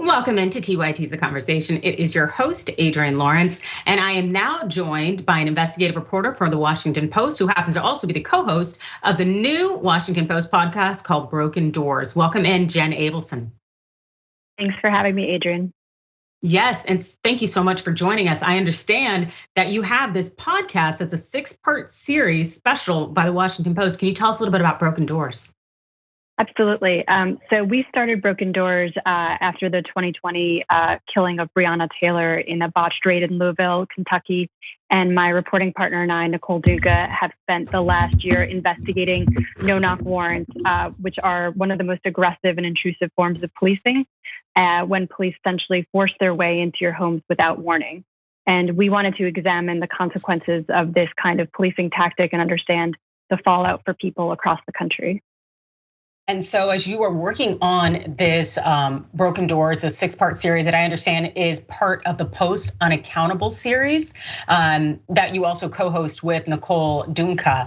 Welcome into TYT's The Conversation. It is your host, Adrienne Lawrence, and I am now joined by an investigative reporter for the Washington Post, who happens to also be the co-host of the new Washington Post podcast called Broken Doors. Welcome in, Jenn Abelson. Thanks for having me, Adrienne. Yes, and thank you so much for joining us. I understand that you have this podcast that's a 6-part series special by the Washington Post. Can you tell us a little bit about Broken Doors? Absolutely. So we started Broken Doors after the 2020 killing of Breonna Taylor in a botched raid in Louisville, Kentucky. And my reporting partner and I, Nicole Duga, have spent the last year investigating no-knock warrants, which are one of the most aggressive and intrusive forms of policing, when police essentially force their way into your homes without warning. And we wanted to examine the consequences of this kind of policing tactic and understand the fallout for people across the country. And so as you were working on this Broken Doors, a 6-part series that I understand is part of the Post Unaccountable series that you also co-host with Nicole Duga.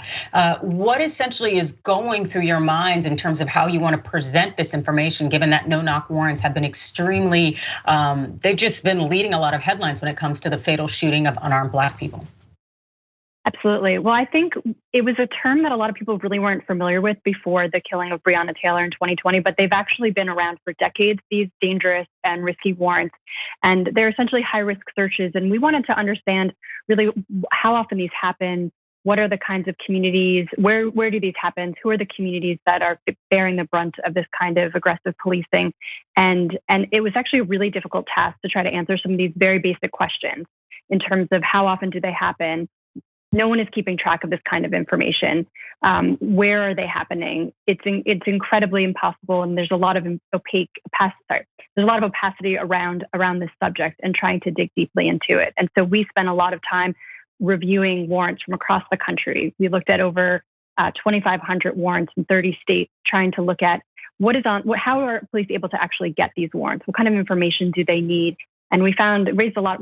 What essentially is going through your minds in terms of how you want to present this information, given that no-knock warrants have been extremely, they've just been leading a lot of headlines when it comes to the fatal shooting of unarmed Black people? Absolutely. Well, I think it was a term that a lot of people really weren't familiar with before the killing of Breonna Taylor in 2020, but they've actually been around for decades, these dangerous and risky warrants. And they're essentially high-risk searches. And we wanted to understand really how often these happen, what are the kinds of communities, where do these happen, who are the communities that are bearing the brunt of this kind of aggressive policing. And it was actually a really difficult task to try to answer some of these very basic questions in terms of how often do they happen. No one is keeping track of this kind of information. Where are they happening? It's incredibly impossible, and there's a lot of opacity around this subject and trying to dig deeply into it. And so we spent a lot of time reviewing warrants from across the country. We looked at over 2,500 warrants in 30 states, trying to look at how are police able to actually get these warrants? What kind of information do they need? And what we found raised a lot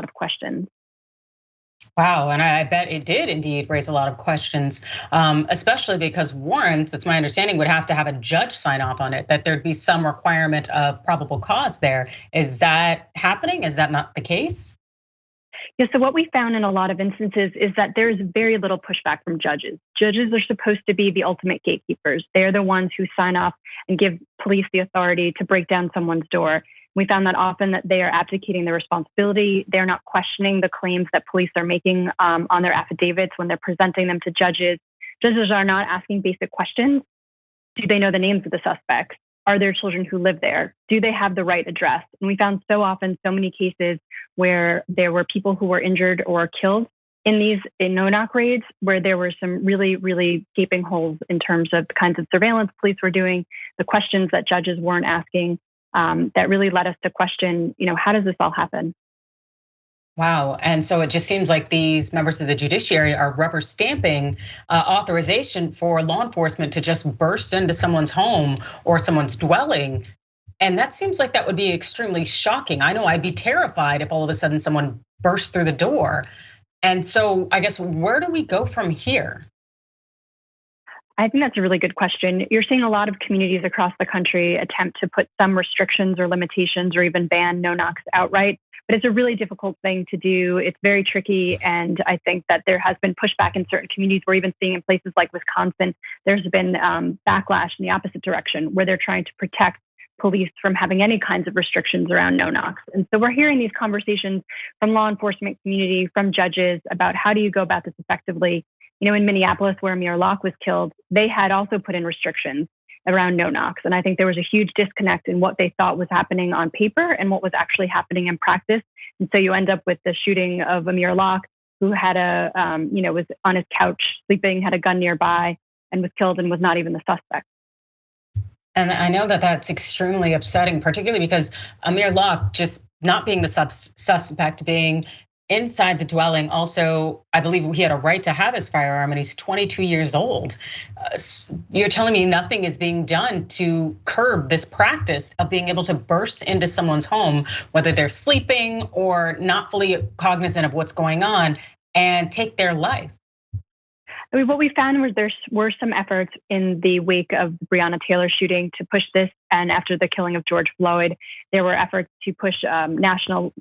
of questions. Wow, and I bet it did indeed raise a lot of questions, especially because warrants, it's my understanding, would have to have a judge sign off on it, that there'd be some requirement of probable cause there. Is that happening? Is that not the case? Yeah, so what we found in a lot of instances is that there's very little pushback from judges. Judges are supposed to be the ultimate gatekeepers. They're the ones who sign off and give police the authority to break down someone's door. We found that often that they are abdicating their responsibility. They're not questioning the claims that police are making on their affidavits when they're presenting them to judges. Judges are not asking basic questions. Do they know the names of the suspects? Are there children who live there? Do they have the right address? And we found so many cases where there were people who were injured or killed in no-knock raids, where there were some really, really gaping holes in terms of the kinds of surveillance police were doing, the questions that judges weren't asking. That really led us to question, how does this all happen? Wow, and so it just seems like these members of the judiciary are rubber stamping authorization for law enforcement to just burst into someone's home or someone's dwelling. And that seems like that would be extremely shocking. I know I'd be terrified if all of a sudden someone burst through the door. And so I guess, where do we go from here? I think that's a really good question. You're seeing a lot of communities across the country attempt to put some restrictions or limitations or even ban no-knocks outright, but it's a really difficult thing to do. It's very tricky, and I think that there has been pushback in certain communities. We're even seeing in places like Wisconsin, there's been backlash in the opposite direction, where they're trying to protect police from having any kinds of restrictions around no-knocks. And so we're hearing these conversations from law enforcement community, from judges, about how do you go about this effectively. In Minneapolis, where Amir Locke was killed, they had also put in restrictions around no-knocks. And I think there was a huge disconnect in what they thought was happening on paper and what was actually happening in practice. And so you end up with the shooting of Amir Locke, who had was on his couch sleeping, had a gun nearby, and was killed and was not even the suspect. And I know that that's extremely upsetting, particularly because Amir Locke just not being the suspect, being inside the dwelling. Also, I believe he had a right to have his firearm, and he's 22 years old. You're telling me nothing is being done to curb this practice of being able to burst into someone's home, whether they're sleeping or not fully cognizant of what's going on, and take their life. What we found was there were some efforts in the wake of the Breonna Taylor shooting to push this, and after the killing of George Floyd, there were efforts to push national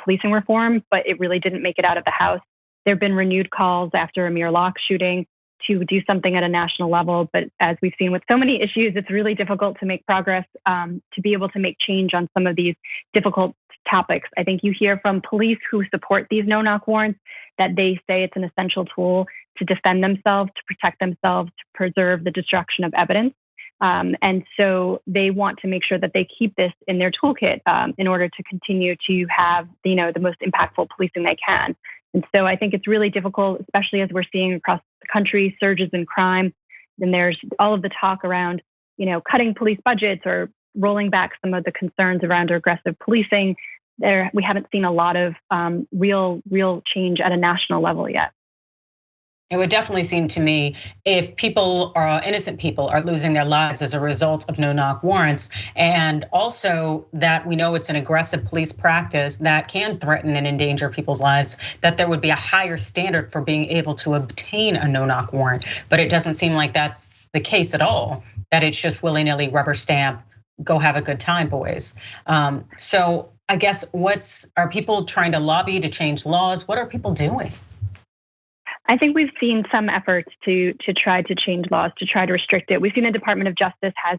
policing reform, but it really didn't make it out of the House. There have been renewed calls after Amir Locke shooting to do something at a national level, but as we've seen with so many issues, it's really difficult to make progress, to be able to make change on some of these difficult topics. I think you hear from police who support these no-knock warrants that they say it's an essential tool to defend themselves, to protect themselves, to preserve the destruction of evidence. And so they want to make sure that they keep this in their toolkit in order to continue to have, the most impactful policing they can. And so I think it's really difficult, especially as we're seeing across the country surges in crime. And there's all of the talk around, cutting police budgets or rolling back some of the concerns around aggressive policing. We haven't seen a lot of real change at a national level yet. It would definitely seem to me if innocent people are losing their lives as a result of no-knock warrants, and also that we know it's an aggressive police practice that can threaten and endanger people's lives, that there would be a higher standard for being able to obtain a no-knock warrant. But it doesn't seem like that's the case at all, that it's just willy-nilly rubber stamp, go have a good time, boys. So I guess are people trying to lobby to change laws? What are people doing? I think we've seen some efforts to try to change laws, to try to restrict it. We've seen the Department of Justice has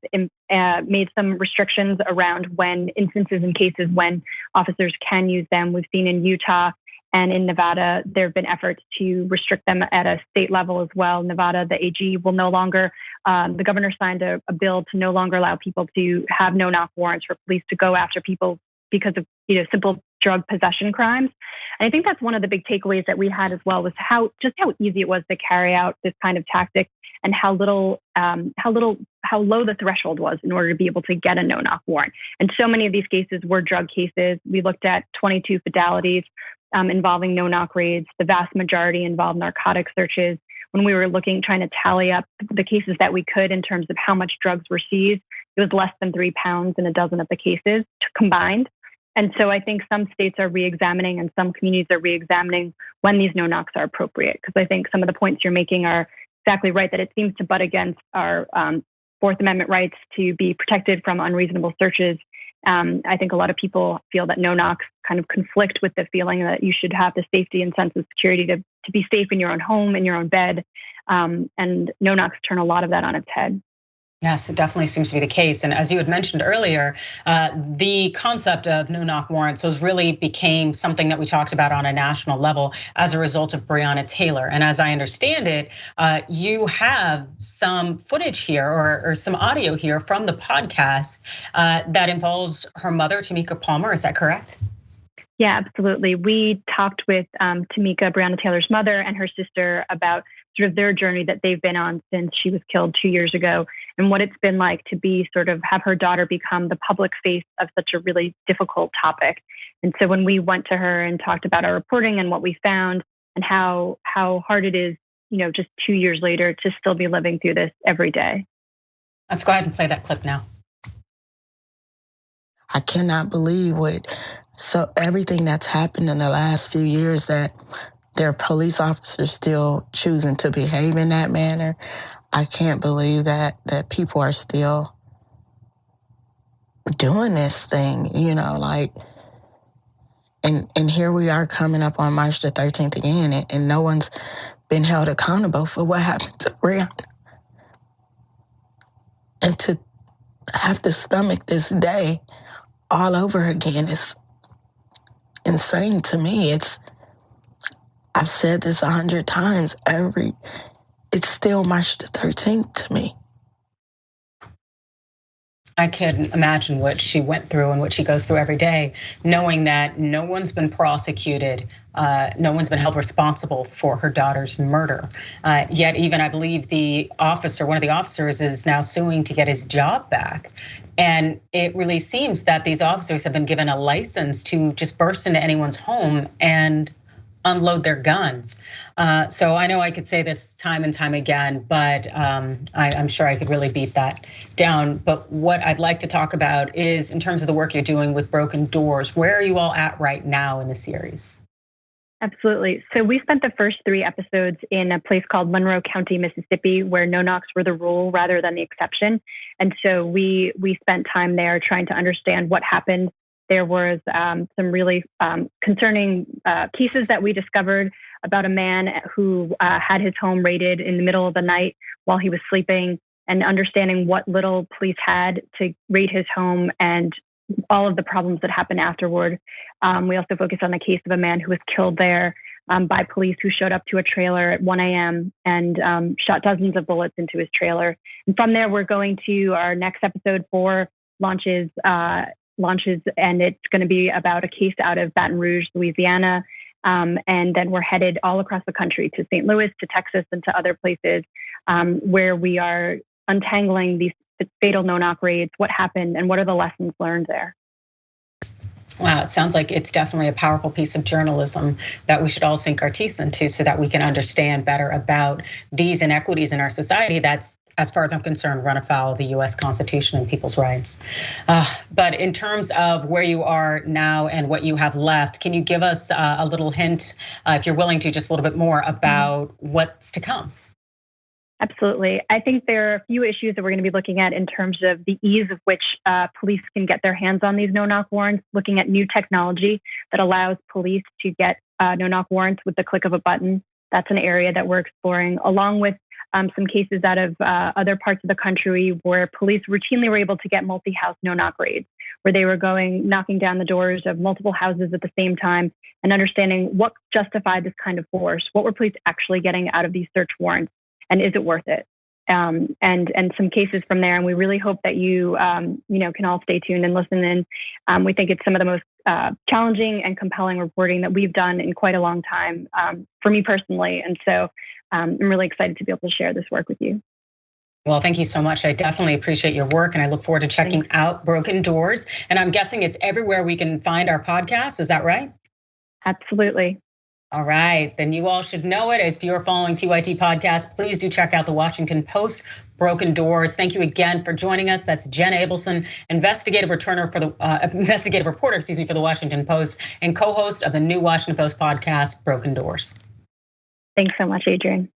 made some restrictions around instances and cases when officers can use them. We've seen in Utah and in Nevada, there have been efforts to restrict them at a state level as well. Nevada, the AG will no longer, the governor signed a bill to no longer allow people to have no-knock warrants for police to go after people because of simple drug possession crimes. And I think that's one of the big takeaways that we had as well, was how easy it was to carry out this kind of tactic, and how low the threshold was in order to be able to get a no-knock warrant. And so many of these cases were drug cases. We looked at 22 fatalities involving no-knock raids. The vast majority involved narcotic searches. When we were trying to tally up the cases that we could in terms of how much drugs were seized, it was less than 3 pounds in a dozen of the cases combined. And so I think some states are re-examining and some communities are re-examining when these no-knocks are appropriate. Because I think some of the points you're making are exactly right, that it seems to butt against our Fourth Amendment rights to be protected from unreasonable searches. I think a lot of people feel that no-knocks kind of conflict with the feeling that you should have the safety and sense of security to be safe in your own home, in your own bed. And no-knocks turn a lot of that on its head. Yes, it definitely seems to be the case. And as you had mentioned earlier, the concept of no-knock warrants really became something that we talked about on a national level as a result of Breonna Taylor. And as I understand it, you have some footage here or some audio here from the podcast that involves her mother, Tamika Palmer. Is that correct? Yeah, absolutely. We talked with Tamika, Breonna Taylor's mother, and her sister about sort of their journey that they've been on since she was killed 2 years ago, and what it's been like to have her daughter become the public face of such a really difficult topic. And so when we went to her and talked about our reporting and what we found and how hard it is, just 2 years later to still be living through this every day. Let's go ahead and play that clip now. I cannot believe everything that's happened in the last few years, that there are police officers still choosing to behave in that manner. I can't believe that people are still doing this thing, and here we are coming up on March the 13th again, and no one's been held accountable for what happened to Breonna. And to have to stomach this day all over again is insane to me. I've said this 100 times, it's still March the 13th to me. I can imagine what she went through and what she goes through every day, knowing that no one's been prosecuted, no one's been held responsible for her daughter's murder. Yet even I believe one of the officers is now suing to get his job back. And it really seems that these officers have been given a license to just burst into anyone's home and unload their guns. So I know I could say this time and time again, but I'm sure I could really beat that down. But what I'd like to talk about is in terms of the work you're doing with Broken Doors, where are you all at right now in the series? Absolutely. So we spent the first 3 episodes in a place called Monroe County, Mississippi, where no knocks were the rule rather than the exception. And so we spent time there trying to understand what happened. There was some really concerning cases that we discovered about a man who had his home raided in the middle of the night while he was sleeping, and understanding what little police had to raid his home and all of the problems that happened afterward. We also focused on the case of a man who was killed there by police who showed up to a trailer at 1 a.m. and shot dozens of bullets into his trailer. And from there, we're going to our next episode 4 launches, and it's going to be about a case out of Baton Rouge, Louisiana. And then we're headed all across the country to St. Louis, to Texas, and to other places where we are untangling these fatal no-knock raids, what happened, and what are the lessons learned there. Wow, it sounds like it's definitely a powerful piece of journalism that we should all sink our teeth into so that we can understand better about these inequities in our society that's, as far as I'm concerned, run afoul of the US Constitution and people's rights. But in terms of where you are now and what you have left, can you give us a little hint, if you're willing to, just a little bit more about what's to come? Absolutely. I think there are a few issues that we're going to be looking at in terms of the ease of which police can get their hands on these no-knock warrants, looking at new technology that allows police to get no-knock warrants with the click of a button. That's an area that we're exploring, along with some cases out of other parts of the country where police routinely were able to get multi-house no-knock raids, where they were knocking down the doors of multiple houses at the same time and understanding what justified this kind of force. What were police actually getting out of these search warrants? And is it worth it? And some cases from there. And we really hope that you can all stay tuned and listen in. We think it's some of the most challenging and compelling reporting that we've done in quite a long time, for me personally. And so I'm really excited to be able to share this work with you. Well, thank you so much. I definitely appreciate your work, and I look forward to checking out Broken Doors. And I'm guessing it's everywhere we can find our podcast. Is that right? Absolutely. All right, then you all should know it. If you're following TYT Podcast, please do check out the Washington Post Broken Doors. Thank you again for joining us. That's Jenn Abelson, investigative reporter for the for the Washington Post, and co-host of the new Washington Post podcast, Broken Doors. Thanks so much, Adrian.